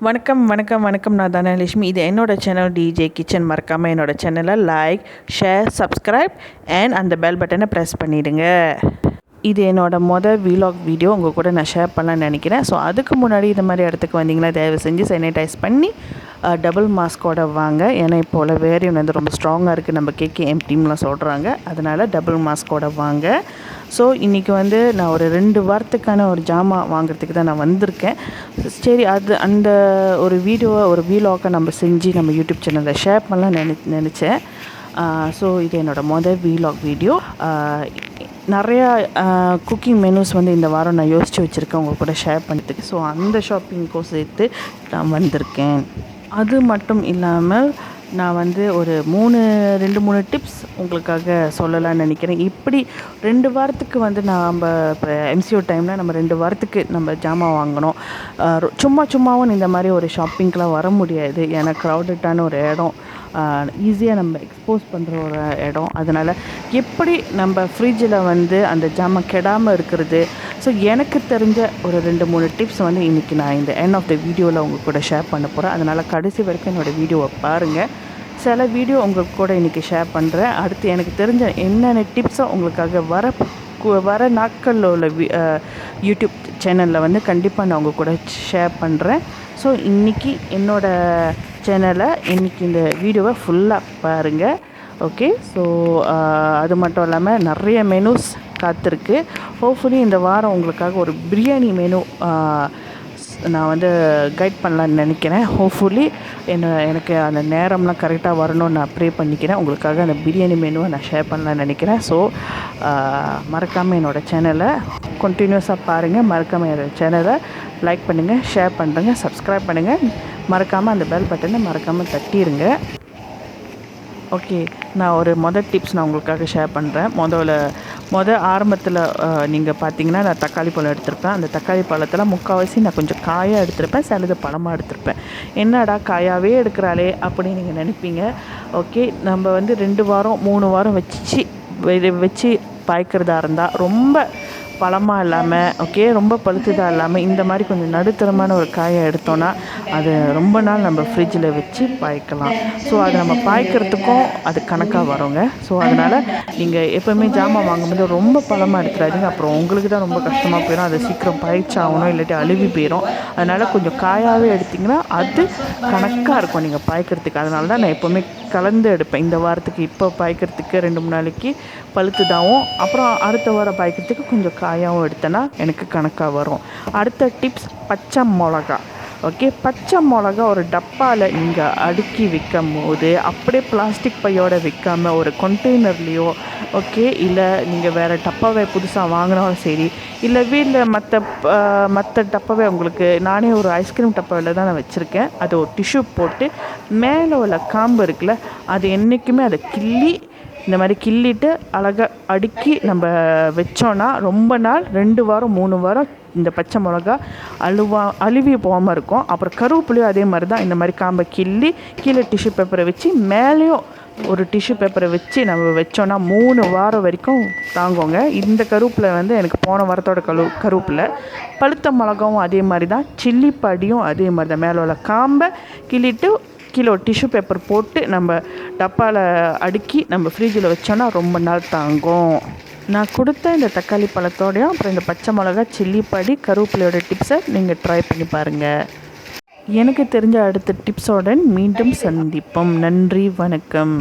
வணக்கம் வணக்கம் வணக்கம். நான் தனலட்சுமி. இது என்னோடய சேனல் டிஜே கிச்சன். மறக்காமல் என்னோடய சேனலை லைக், ஷேர், சப்ஸ்கிரைப் அண்ட் அந்த பெல் பட்டனை ப்ரெஸ் பண்ணிவிடுங்க. இது என்னோடய வீலாக் வீடியோ உங்கள் கூட நான் ஷேர் பண்ணலான்னு நினைக்கிறேன். ஸோ அதுக்கு முன்னாடி இந்த மாதிரி இடத்துக்கு வந்தீங்கன்னா தயவு செஞ்சு சானிடைஸ் பண்ணி டபுள் மாஸ்கோட வாங்க. ஏன்னா இப்போது வேரியன் வந்து ரொம்ப ஸ்ட்ராங்காக இருக்குது, நம்ம கேகேஎம் டீம்லாம் சொல்கிறாங்க. அதனால் டபுள் மாஸ்கோட வாங்க. ஸோ இன்றைக்கி வந்து நான் ஒரு 2 வாரத்துக்கான ஒரு ஜாமான் வாங்குறதுக்கு தான் நான் வந்திருக்கேன். சரி, அந்த ஒரு வீடியோவை ஒரு வீலாக்கை நம்ம செஞ்சு நம்ம யூடியூப் சேனலில் ஷேர் பண்ணலாம் நினச்சேன். ஸோ இது என்னோடய வீலாக் வீடியோ. நிறையா குக்கிங் மெனூஸ் வந்து இந்த வாரம் நான் யோசித்து வச்சுருக்கேன் உங்கள் கூட ஷேர் பண்ணுறதுக்கு. ஸோ அந்த ஷாப்பிங்க்கும் சேர்த்து நான் வந்திருக்கேன். அது மட்டும் இல்லாமல் நான் வந்து ஒரு 2-3 டிப்ஸ் உங்களுக்காக சொல்லலாம்னு நினைக்கிறேன். இப்படி 2 வாரத்துக்கு வந்து நம்ம இப்போ எம்சிஓ டைமில் நம்ம 2 வாரத்துக்கு நம்ம ஜாமான் வாங்கணும். சும்மாவும் இந்த மாதிரி ஒரு ஷாப்பிங்க்கெலாம் வர முடியாது. ஏன்னா க்ரௌடட்டான ஒரு இடம், ஈஸியாக நம்ம எக்ஸ்போஸ் பண்ணுற ஒரு இடம். அதனால் எப்படி நம்ம ஃப்ரிட்ஜில் வந்து அந்த ஜாமான் கெடாமல் இருக்கிறது. ஸோ எனக்கு தெரிஞ்ச ஒரு 2-3 டிப்ஸ் வந்து இன்றைக்கி நான் இந்த எண்ட் ஆஃப் த வீடியோவில் உங்கள் கூட ஷேர் பண்ண போகிறேன். அதனால் கடைசி வரைக்கும் என்னோடய வீடியோவை பாருங்கள். சில வீடியோ உங்களுக்கு கூட இன்றைக்கி ஷேர் பண்ணுறேன். அடுத்து எனக்கு தெரிஞ்ச என்னென்ன டிப்ஸோ உங்களுக்காக வர நாட்களில் உள்ள யூடியூப் சேனலில் வந்து கண்டிப்பாக நான் உங்கள் கூட ஷேர் பண்ணுறேன். ஸோ இன்றைக்கி என்னோடய சேனலை இன்றைக்கி இந்த வீடியோவை ஃபுல்லாக பாருங்கள். ஓகே. ஸோ அது மட்டும் இல்லாமல் நிறைய மெனூஸ் காத்திருக்கு. ஹோப்ஃபுல்லி இந்த வாரம் உங்களுக்காக ஒரு பிரியாணி மெனு நான் வந்து கைட் பண்ணலான்னு நினைக்கிறேன். ஹோப்ஃபுல்லி எனக்கு அந்த நேரம்லாம் கரெக்டாக வரணும்னு நான் ப்ரே பண்ணிக்கிறேன். உங்களுக்காக அந்த பிரியாணி மெனுவை நான் ஷேர் பண்ணலான்னு நினைக்கிறேன். ஸோ மறக்காமல் என்னோடய சேனலை கண்டினியூஸாக பாருங்கள். மறக்காமல் என்னோடய சேனலை லைக் பண்ணுங்கள், ஷேர் பண்ணுறேங்க, சப்ஸ்கிரைப் பண்ணுங்கள். மறக்காமல் அந்த பெல் பட்டனை மறக்காமல் தட்டிடுங்க. ஓகே, நான் ஒரு டிப்ஸ் நான் உங்களுக்காக ஷேர் பண்ணுறேன். ஆரம்பத்தில் நீங்கள் பார்த்தீங்கன்னா நான் தக்காளி பழம் எடுத்திருப்பேன். அந்த தக்காளி பழத்தில் முக்கால்வாசி நான் கொஞ்சம் காயாக எடுத்திருப்பேன், சிலது பழமாக எடுத்திருப்பேன். என்னடா காயாகவே எடுக்கிறாளே அப்படின்னு நீங்கள் நினைப்பீங்க. ஓகே, நம்ம வந்து 2 வாரம் 3 வாரம் வச்சு பாய்க்கிறதா இருந்தால் ரொம்ப பழமாக இல்லாமல், ஓகே, ரொம்ப பழுத்ததாக இல்லாமல் இந்த மாதிரி கொஞ்சம் நடுத்தரமான ஒரு காயை எடுத்தோன்னா அது ரொம்ப நாள் நம்ம ஃப்ரிட்ஜில் வச்சு பாய்க்கலாம். ஸோ அது நம்ம பாய்க்கிறதுக்கும் அது கணக்காக வருங்க. ஸோ அதனால் நீங்கள் எப்போவுமே ஜாமான் வாங்கும்போது ரொம்ப பழமாக எடுத்துடாதீங்க. அப்புறம் உங்களுக்கு தான் ரொம்ப கஷ்டமாக போயிடும். அது சீக்கிரம் பாய்ச்சாகணும், இல்லாட்டி அழுவி போயிடும். அதனால் கொஞ்சம் காயாகவே எடுத்திங்கன்னா அது கணக்காக இருக்கும் நீங்கள் பாய்க்கிறதுக்கு. அதனால தான் நான் எப்போவுமே கலந்து எடுப்பேன். இந்த வாரத்துக்கு இப்போ பாய்க்கிறதுக்கு 2-3 நாளைக்கு பழுத்துதாகவும், அப்புறம் அடுத்த வாரம் பாய்க்கிறதுக்கு கொஞ்சம் காயாகவும் எடுத்தேன்னா எனக்கு கணக்காக வரும். அடுத்த டிப்ஸ், பச்சை மிளகா. ஓகே, பச்சை மிளகா ஒரு டப்பாவில் நீங்கள் அடுக்கி விற்கும் போது அப்படியே பிளாஸ்டிக் பையோடு விற்காமல் ஒரு கண்டெய்னர்லேயோ, ஓகே, இல்லை நீங்கள் வேறு டப்பாவை புதுசாக வாங்கினாலும் சரி, இல்லை வீட்டில் மற்ற டப்பாவே உங்களுக்கு நானே ஒரு ஐஸ்கிரீம் டப்பாவில் தான் நான் வச்சுருக்கேன். அது ஒரு டிஷ்யூ போட்டு மேலே உள்ள காம்பு இருக்குல்ல, அது என்றைக்குமே அதை இந்த மாதிரி கிள்ளிட்டு அழகாக அடுக்கி நம்ம வச்சோன்னா ரொம்ப நாள் 2 வாரம் 3 வாரம் இந்த பச்சை மிளகா அழுவி போகாமல் இருக்கும். அப்புறம் கருவேப்பிலையும் அதே மாதிரி தான். இந்த மாதிரி காம்பை கீழே டிஷ்யூ பேப்பரை வச்சு மேலேயும் ஒரு டிஷ்யூ பேப்பரை வச்சு நம்ம வச்சோன்னா 3 வாரம் வரைக்கும் தாங்குவோங்க. இந்த கருவேப்பிலை வந்து எனக்கு போன வாரத்தோட கருவேப்பிலை. பழுத்த மிளகாவும் அதே மாதிரி தான், சில்லி படியும் அதே மாதிரி தான். மேலே உள்ள காம்பை கிள்ளிட்டு கிலோ டிஷ்யூ பேப்பர் போட்டு நம்ம டப்பாவில் அடுக்கி நம்ம ஃப்ரிட்ஜில் வச்சோன்னா ரொம்ப நாள் தாங்கும். நான் கொடுத்த இந்த தக்காளி பழத்தோடையும் அப்புறம் இந்த பச்சை மிளகா, சில்லி படி, கருவேப்பிலையோட டிப்ஸை நீங்கள் ட்ரை பண்ணி பாருங்கள். எனக்கு தெரிஞ்ச அடுத்த டிப்ஸோட மீண்டும் சந்திப்போம். நன்றி, வணக்கம்.